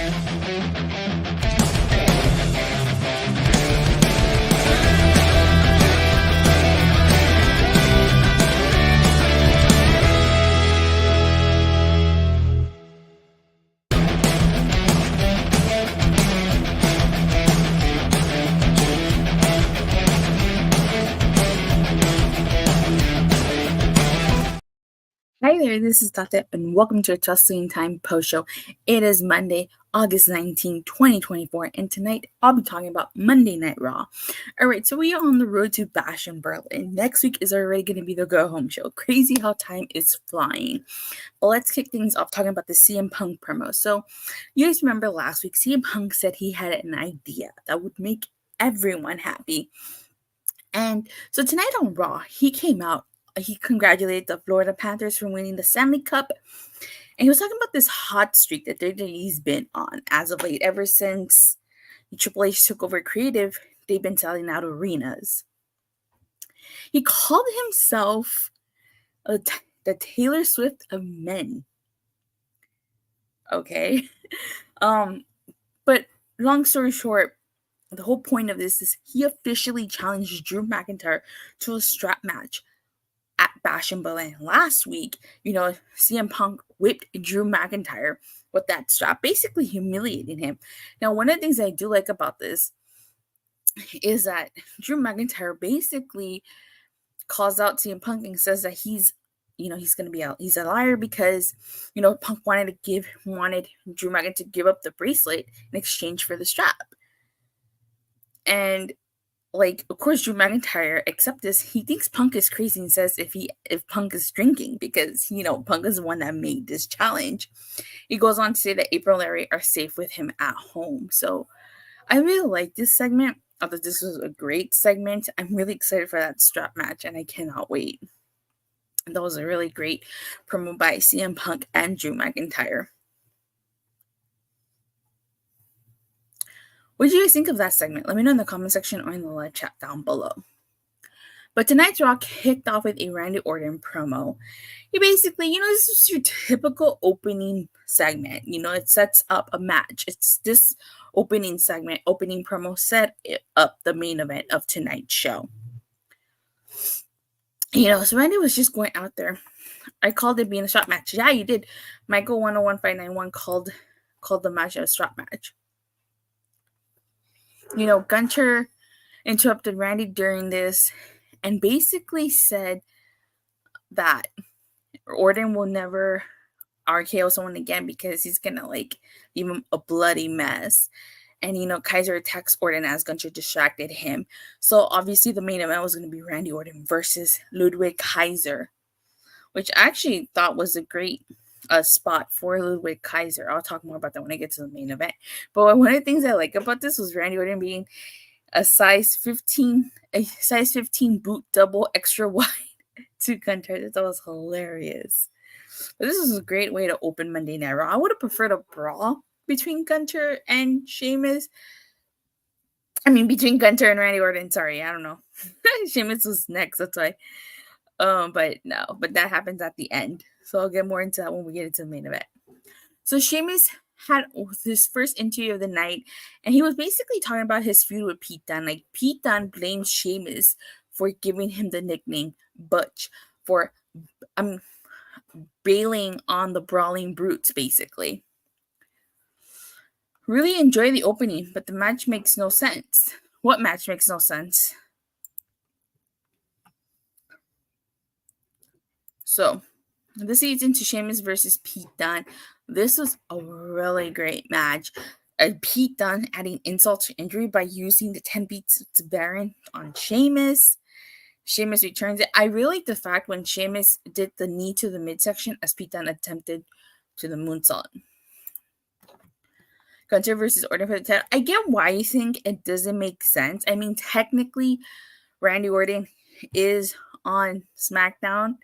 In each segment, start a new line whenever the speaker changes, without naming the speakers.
Hi there, this is Tata, and welcome to a Wrestling Time post show. It is Monday, August 19, 2024, and tonight I'll be talking about Monday Night Raw. Alright, so we are on the road to Bash in Berlin. Next week is already going to be the go home show. Crazy how time is flying. But let's kick things off talking about the CM Punk promo. So, you guys remember last week, CM Punk said he had an idea that would make everyone happy. And so tonight on Raw, he came out. He congratulated the Florida Panthers for winning the Stanley Cup. And he was talking about this hot streak that WWE's been on as of late. Ever since Triple H took over creative, they've been selling out arenas. He called himself the Taylor Swift of men. Okay. But long story short, the whole point of this is he officially challenged Drew McIntyre to a strap match at Bash in Berlin. Last week, CM Punk whipped Drew McIntyre with that strap, basically humiliating him. Now, one of the things I do like about this is that Drew McIntyre basically calls out CM Punk and says that he's going to be out. He's a liar because, Punk wanted Drew McIntyre to give up the bracelet in exchange for the strap. And of course, Drew McIntyre accepts this. He thinks Punk is crazy and says if Punk is drinking because, Punk is the one that made this challenge. He goes on to say that April and Larry are safe with him at home. So I really like this segment. I thought this was a great segment. I'm really excited for that strap match, and I cannot wait. And that was a really great promo by CM Punk and Drew McIntyre. What did you guys think of that segment? Let me know in the comment section or in the live chat down below. But tonight's Raw kicked off with a Randy Orton promo. He basically, this is your typical opening segment. It sets up a match. It's this opening promo set up the main event of tonight's show. So Randy was just going out there. I called it being a strap match. Yeah, you did. Michael 101591 called the match a strap match. Gunter interrupted Randy during this and basically said that Orton will never RKO someone again because he's going to leave him a bloody mess. And, Kaiser attacks Orton as Gunter distracted him. So obviously the main event was going to be Randy Orton versus Ludwig Kaiser, which I actually thought was a great spot for Ludwig Kaiser. I'll talk more about that when I get to the main event. But one of the things I like about this was Randy Orton being a size 15 boot double extra wide to Gunter. That was hilarious. But this is a great way to open Monday Night Raw. I would have preferred a brawl between Gunter and Sheamus. Between Gunter and Randy Orton. Sorry, I don't know. Sheamus was next, that's why. But that happens at the end. So I'll get more into that when we get into the main event. So Sheamus had his first interview of the night, and he was basically talking about his feud with Pete Dunne. Pete Dunne blames Sheamus for giving him the nickname Butch, for bailing on the Brawling Brutes, basically. Really enjoy the opening, but the match makes no sense. What match makes no sense? So, this leads into Sheamus versus Pete Dunne. This was a really great match. Pete Dunne adding insult to injury by using the 10 beats to Baron on Sheamus. Sheamus returns it. I really like the fact when Sheamus did the knee to the midsection as Pete Dunne attempted to the moonsault. Gunter versus Orton for the title. I get why you think it doesn't make sense. Technically, Randy Orton is on SmackDown.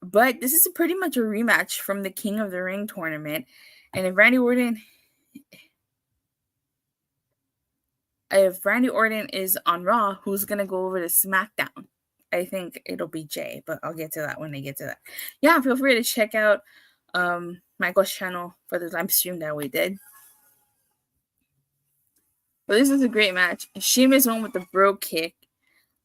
But this is pretty much a rematch from the King of the Ring tournament. And if Randy Orton is on Raw, who's going to go over to SmackDown? I think it'll be Jey, but I'll get to that when I get to that. Yeah, feel free to check out my Michael's channel for the live stream that we did. But this is a great match. Sheamus won with the bro kick.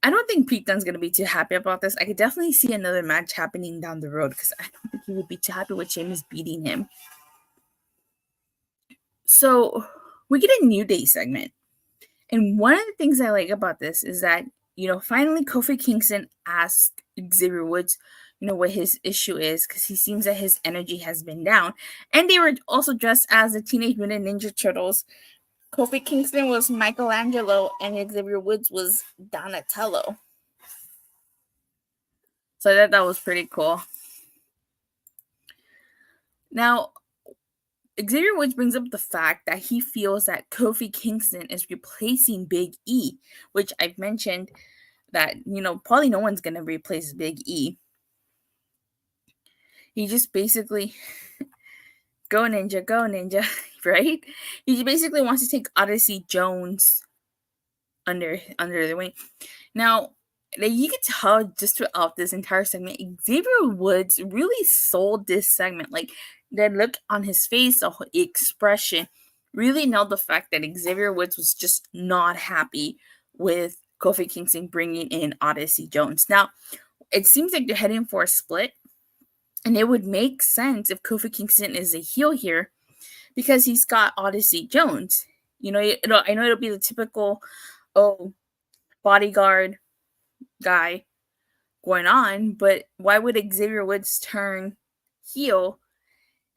I don't think Pete Dunne's going to be too happy about this. I could definitely see another match happening down the road because I don't think he would be too happy with Sheamus beating him. So we get a New Day segment. And one of the things I like about this is that, finally Kofi Kingston asked Xavier Woods, what his ixue is, because he seems that his energy has been down. And they were also dressed as the Teenage Mutant Ninja Turtles. Kofi Kingston was Michelangelo and Xavier Woods was Donatello. So that was pretty cool. Now, Xavier Woods brings up the fact that he feels that Kofi Kingston is replacing Big E, which I've mentioned that, probably no one's going to replace Big E. He just basically, go ninja, right? He basically wants to take Odyssey Jones under the wing. Now, you can tell just throughout this entire segment, Xavier Woods really sold this segment. Like, the look on his face, the expression, really nailed the fact that Xavier Woods was just not happy with Kofi Kingston bringing in Odyssey Jones. Now, it seems like they're heading for a split, and it would make sense if Kofi Kingston is a heel here because he's got Odyssey Jones. I know it'll be the typical, bodyguard guy going on, but why would Xavier Woods turn heel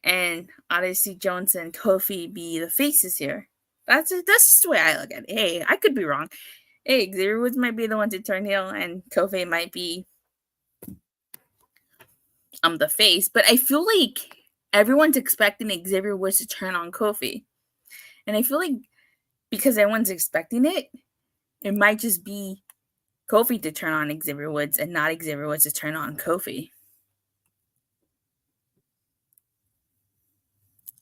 and Odyssey Jones and Kofi be the faces here? That's the way I look at it. Hey, I could be wrong. Hey, Xavier Woods might be the one to turn heel and Kofi might be the face, but I feel like everyone's expecting Xavier Woods to turn on Kofi. And I feel like because everyone's expecting it, it might just be Kofi to turn on Xavier Woods and not Xavier Woods to turn on Kofi.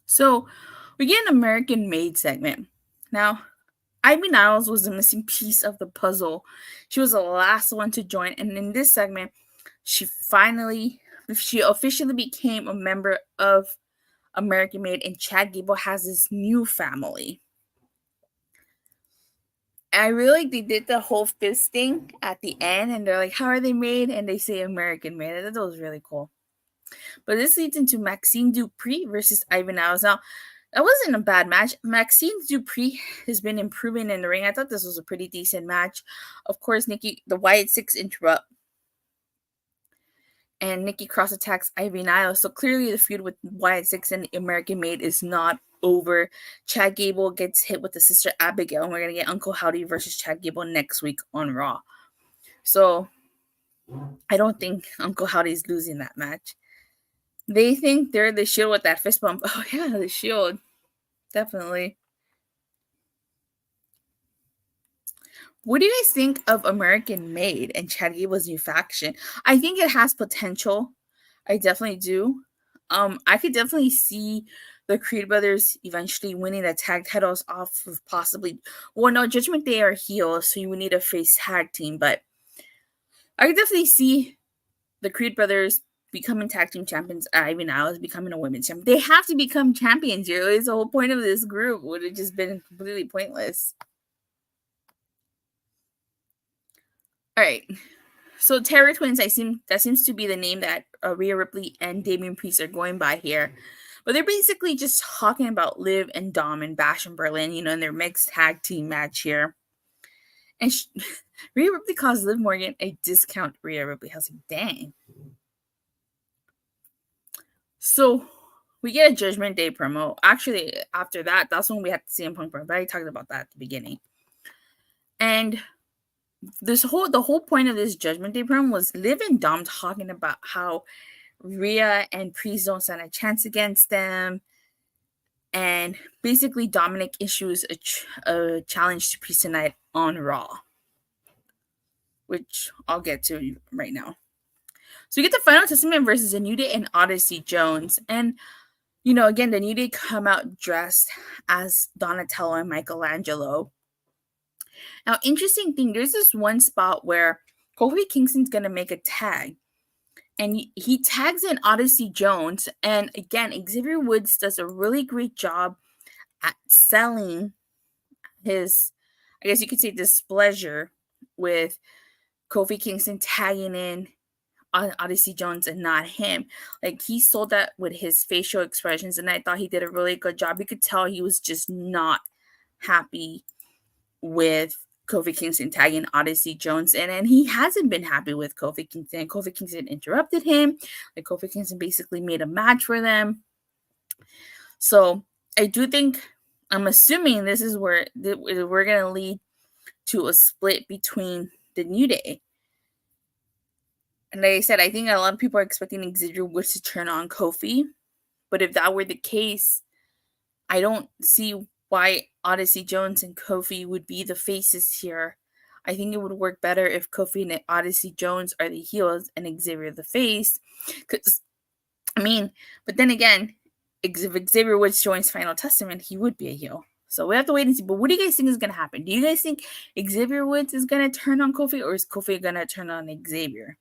So we get an American Made segment. Now, Ivy Niles was the missing piece of the puzzle. She was the last one to join. And in this segment, she officially became a member of American Made. And Chad Gable has this new family. I really like they did the whole fist thing at the end. And they're like, how are they made? And they say American Made. I thought that was really cool. But this leads into Maxxine Dupri versus Ivy Niles. Now, that wasn't a bad match. Maxxine Dupri has been improving in the ring. I thought this was a pretty decent match. Of course, the Wyatt Six interrupt. And Nikki Cross attacks Ivy Niles. So clearly the feud with Wyatt Six and American Made is not over. Chad Gable gets hit with the sister Abigail. And we're going to get Uncle Howdy versus Chad Gable next week on Raw. So I don't think Uncle Howdy's losing that match. They think they're the Shield with that fist bump. Oh, yeah, the Shield. Definitely. What do you guys think of American Made and Chad Gable's new faction? I think it has potential. I definitely do. I could definitely see the Creed brothers eventually winning the tag titles off of possibly... Well, no, Judgment Day are heels, so you would need a face tag team. But I could definitely see the Creed brothers becoming tag team champions. Ivy Niles becoming a women's champion. They have to become champions. It's the whole point of this group. Would have just been completely pointless. All right. So Terror Twins, that seems to be the name that Rhea Ripley and Damian Priest are going by here. But they're basically just talking about Liv and Dom and Bash in Berlin, in their mixed tag team match here. And Rhea Ripley calls Liv Morgan a discount Rhea Ripley. I was like, dang. So we get a Judgment Day promo. Actually, after that, that's when we have to CM Punk promo. But I talked about that at the beginning. And the whole point of this Judgment Day promo was Liv and Dom talking about how Rhea and Priest don't stand a chance against them. And basically Dominic issues a challenge to Priest tonight on Raw, which I'll get to right now. So we get the Final Testament versus the New Day and Odyssey Jones. And, again, the New Day come out dressed as Donatello and Michelangelo. Now, interesting thing, there's this one spot where Kofi Kingston's going to make a tag. and he tags in Odyssey Jones. And again, Xavier Woods does a really great job at selling his, I guess you could say, displeasure with Kofi Kingston tagging in on Odyssey Jones and not him. Like, he sold that with his facial expressions, and I thought he did a really good job. You could tell he was just not happy with Kofi Kingston tagging Odyssey Jones in, and he hasn't been happy with Kofi Kingston. Kofi Kingston interrupted him. Like, Kofi Kingston basically made a match for them. So I do think, I'm assuming this is where we're going to lead to a split between the New Day. And like I said, I think a lot of people are expecting Xavier Woods to turn on Kofi. But if that were the case, I don't see why Odyssey Jones and Kofi would be the faces here. I think it would work better if Kofi and Odyssey Jones are the heels and Xavier the face. Because, I mean, but then again, if Xavier Woods joins Final Testament, he would be a heel. So we have to wait and see. But what do you guys think is going to happen? Do you guys think Xavier Woods is going to turn on Kofi, or is Kofi going to turn on Xavier?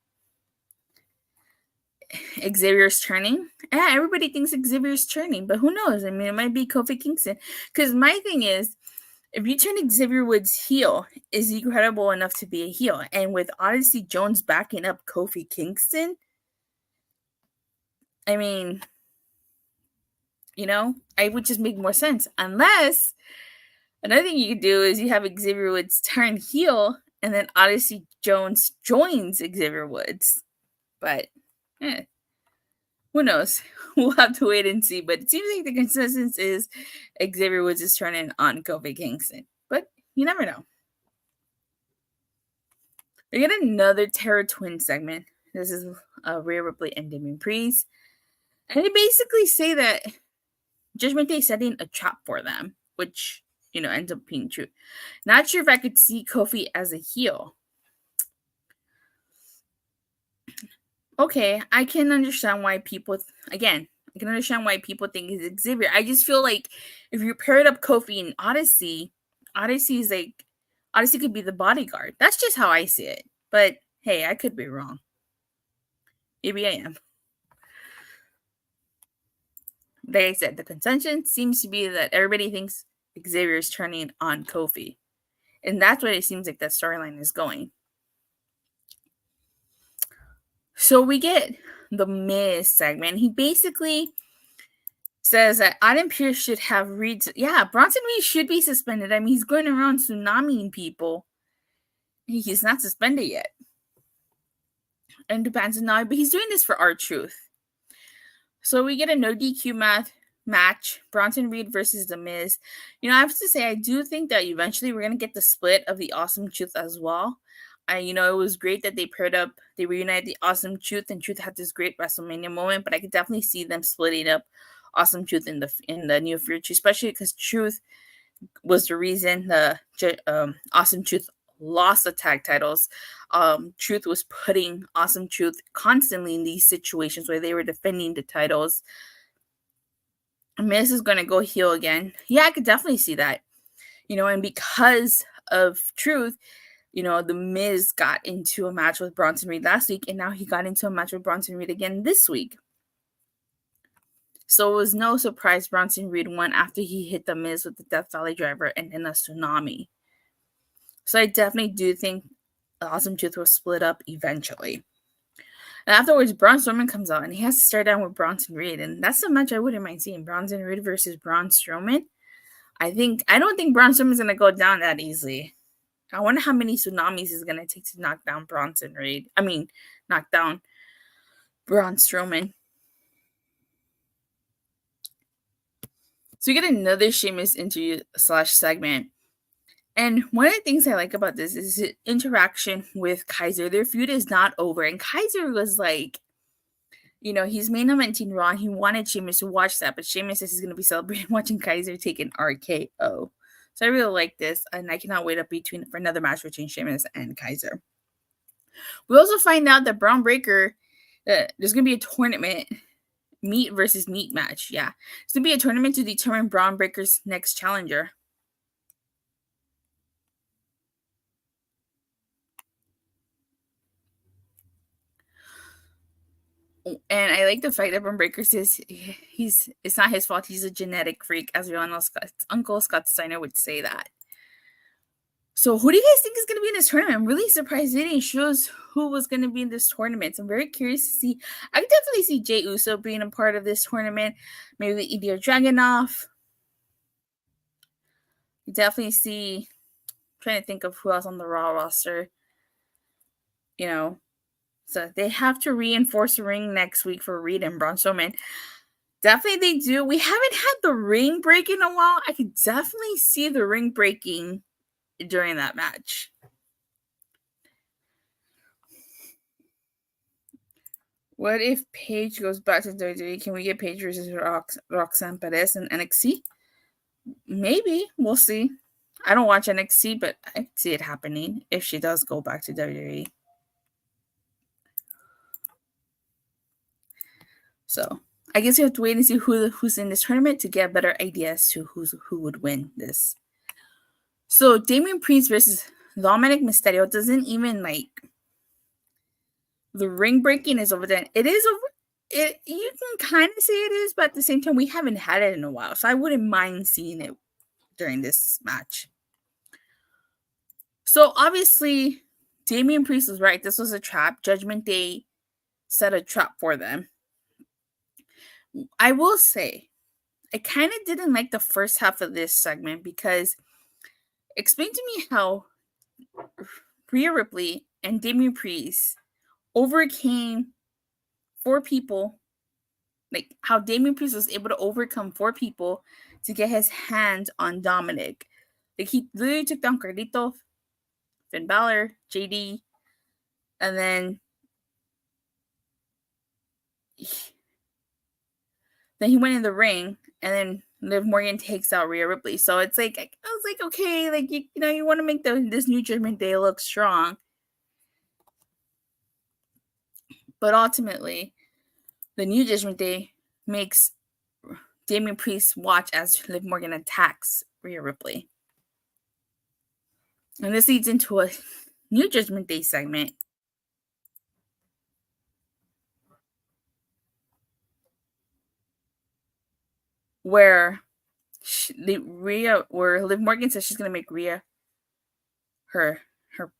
Xavier's turning. Yeah, everybody thinks Xavier's turning, but who knows? I mean, it might be Kofi Kingston. Because my thing is, if you turn Xavier Woods heel, is he credible enough to be a heel? And with Odyssey Jones backing up Kofi Kingston, I mean, you know, it would just make more sense. Unless, another thing you could do is you have Xavier Woods turn heel, and then Odyssey Jones joins Xavier Woods. But, who knows? We'll have to wait and see. But it seems like the consensus is Xavier Woods is turning on Kofi Kingston. But you never know. We get another Terror Twin segment. This is Rhea Ripley and Damian Priest. And they basically say that Judgment Day is setting a trap for them, which, you know, ends up being true. Not sure if I could see Kofi as a heel. Okay, I can understand why people, again, I can understand why people think it's Xavier. I just feel like if you paired up Kofi and Odyssey, Odyssey could be the bodyguard. That's just how I see it. But hey, I could be wrong. Maybe I am. Like I said, the consensus seems to be that everybody thinks Xavier is turning on Kofi. And that's what it seems like that storyline is going. So we get the Miz segment. He basically says that Adam Pearce should have Reed. Yeah, Bronson Reed should be suspended. I mean, he's going around tsunamiing people. He's not suspended yet. And depends on now, but he's doing this for R-Truth. So we get a no DQ match. Bronson Reed versus The Miz. You know, I have to say, I do think that eventually we're going to get the split of the Awesome Truth as well. You know, it was great that they paired up, they reunited the Awesome Truth, and Truth had this great WrestleMania moment, but I could definitely see them splitting up Awesome Truth in the near future, especially because Truth was the reason the Awesome Truth lost the tag titles. Truth was putting Awesome Truth constantly in these situations where they were defending the titles. Miz is going to go heel again. Yeah, I could definitely see that. You know, and because of Truth, you know, The Miz got into a match with Bronson Reed last week, and now he got into a match with Bronson Reed again this week. So it was no surprise Bronson Reed won after he hit The Miz with the Death Valley Driver and then a tsunami. So I definitely do think Awesome Truth will split up eventually. And afterwards, Braun Strowman comes out, and he has to start down with Bronson Reed, and that's the match I wouldn't mind seeing. Bronson Reed versus Braun Strowman. I don't think Braun Strowman's going to go down that easily. I wonder how many tsunamis it's going to take to knock down Bronson Reed. Knock down Braun Strowman. So we get another Sheamus interview / segment. And one of the things I like about this is his interaction with Kaiser. Their feud is not over. And Kaiser was like, you know, he's main eventing Raw. He wanted Sheamus to watch that. But Sheamus says he's going to be celebrating watching Kaiser take an RKO. So I really like this, and I cannot wait for another match between Sheamus and Kaiser. We also find out that Braun Breaker, there's going to be a tournament, meat versus meat match. Yeah, it's going to be a tournament to determine Braun Breaker's next challenger. And I like the fact that Bron Breakker says it's not his fault. He's a genetic freak, as your Uncle Scott Steiner would say that. So who do you guys think is going to be in this tournament? I'm really surprised they didn't show us who was going to be in this tournament. So I'm very curious to see. I could definitely see Jey Uso being a part of this tournament. Maybe Ilya Dragunov. Definitely see. I'm trying to think of who else on the Raw roster. So they have to reinforce the ring next week for Reed and Braun Strowman. Definitely they do. We haven't had the ring break in a while. I could definitely see the ring breaking during that match. What if Paige goes back to WWE? Can we get Paige versus Roxanne Perez in NXT? Maybe. We'll see. I don't watch NXT, but I can see it happening if she does go back to WWE. So I guess you have to wait and see who's in this tournament to get a better idea as to who would win this. So Damian Priest versus Dominic Mysterio doesn't even the ring breaking is over there. It is over. You can kind of say it is, but at the same time, we haven't had it in a while, so I wouldn't mind seeing it during this match. So obviously, Damian Priest was right. This was a trap. Judgment Day set a trap for them. I will say, I kind of didn't like the first half of this segment because explain to me how Rhea Ripley and Damian Priest overcame 4 people, like how Damian Priest was able to overcome 4 people to get his hands on Dominic. Like he literally took down Carlito, Finn Balor, JD, and then he went in the ring, and then Liv Morgan takes out Rhea Ripley. So it's like, I was like, okay, like you want to make this new Judgment Day look strong. But ultimately, the new Judgment Day makes Damian Priest watch as Liv Morgan attacks Rhea Ripley. And this leads into a new Judgment Day segment where Liv Morgan says she's going to make Rhea her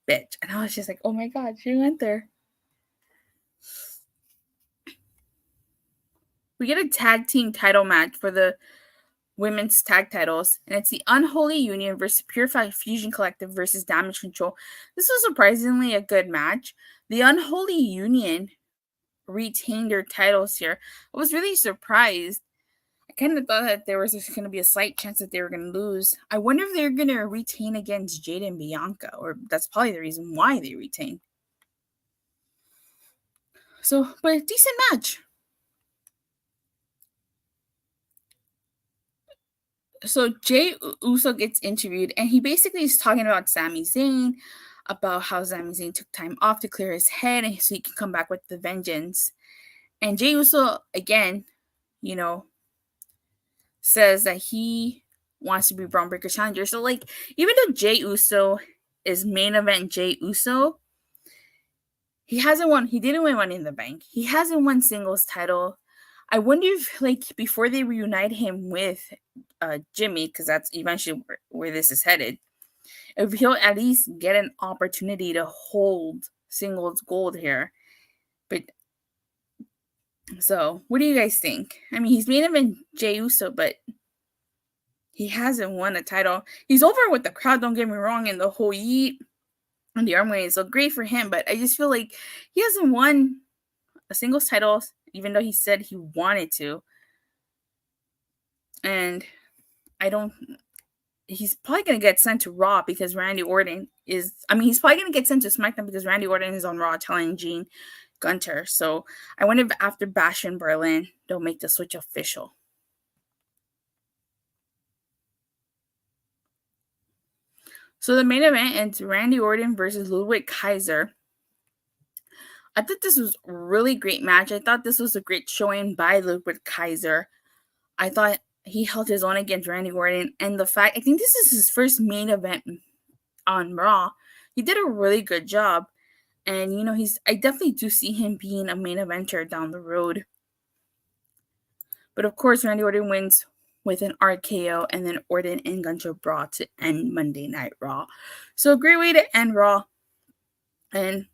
bitch. And I was just like, oh my God, she went there. We get a tag team title match for the women's tag titles, and it's the Unholy Union versus Purified Fusion Collective versus Damage Control. This was surprisingly a good match. The Unholy Union retained their titles here. I was really surprised. I kind of thought that there was going to be a slight chance that they were going to lose. I wonder if they're going to retain against Jade and Bianca, or that's probably the reason why they retained. So, but a decent match. So Jey Uso gets interviewed, and he basically is talking about Sami Zayn, about how Sami Zayn took time off to clear his head, and so he can come back with the vengeance. And Jey Uso, again, says that he wants to be Bron Breakker challenger. So, even though Jey Uso is main event Jey Uso, he hasn't won. He didn't win Money in the Bank. He hasn't won singles title. I wonder if, before they reunite him with Jimmy, because that's eventually where this is headed, if he'll at least get an opportunity to hold singles gold here. But so, what do you guys think? I mean, he's main event Jey Uso, but he hasn't won a title. He's over with the crowd, don't get me wrong, and the whole yeet and the arm is so great for him, but I just feel like he hasn't won a singles title, even though he said he wanted to. And he's probably going to get sent to Raw because Randy Orton he's probably going to get sent to SmackDown because Randy Orton is on Raw challenging Gunter. So I wonder if after Bash in Berlin, they'll make the switch official. So the main event is Randy Orton versus Ludwig Kaiser. I thought this was a really great match. I thought this was a great showing by Ludwig Kaiser. I thought he held his own against Randy Orton. And I think this is his first main event on Raw. He did a really good job. And, you know, I definitely do see him being a main eventer down the road. But of course, Randy Orton wins with an RKO, and then Orton and Gunter brought to end Monday Night Raw. So a great way to end Raw. And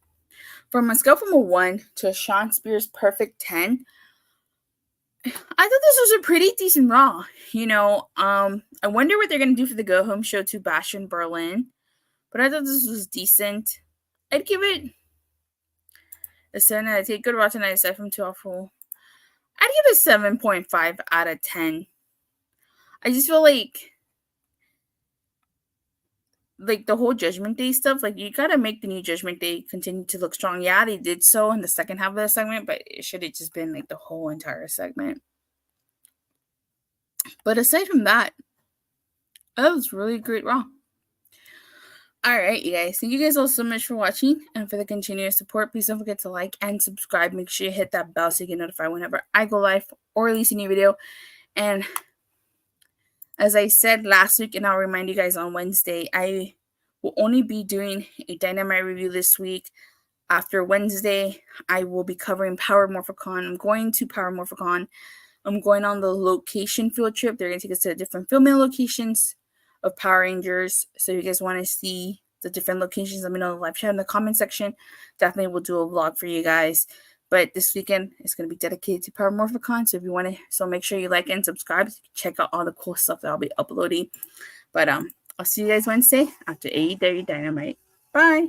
from a scale from a 1 to a Shawn Spears perfect 10, I thought this was a pretty decent Raw. You know, I wonder what they're going to do for the go-home show to Bash in Berlin. But I thought this was decent. I'd give it a 7 out of 10. Good Raw tonight, aside from 2 awful. I'd give it 7.5 out of 10. I just feel like the whole Judgment Day stuff, like, you gotta make the new Judgment Day continue to look strong. Yeah, they did so in the second half of the segment, but it should have just been like the whole entire segment. But aside from that was really great Raw. Alright, you guys. Thank you guys all so much for watching and for the continuous support. Please don't forget to like and subscribe. Make sure you hit that bell so you get notified whenever I go live or release a new video. And as I said last week, and I'll remind you guys on Wednesday, I will only be doing a Dynamite review this week. After Wednesday, I will be covering Power Morphicon. I'm going to Power Morphicon. I'm going on the location field trip. They're going to take us to different filming locations of Power Rangers. So if you guys want to see the different locations, let me know in the live chat in the comment section. Definitely will do a vlog for you guys. But this weekend is going to be dedicated to Power Morphicon. So if you want to, so make sure you like and subscribe. Check out all the cool stuff that I'll be uploading. But I'll see you guys Wednesday after AEW Dynamite. Bye.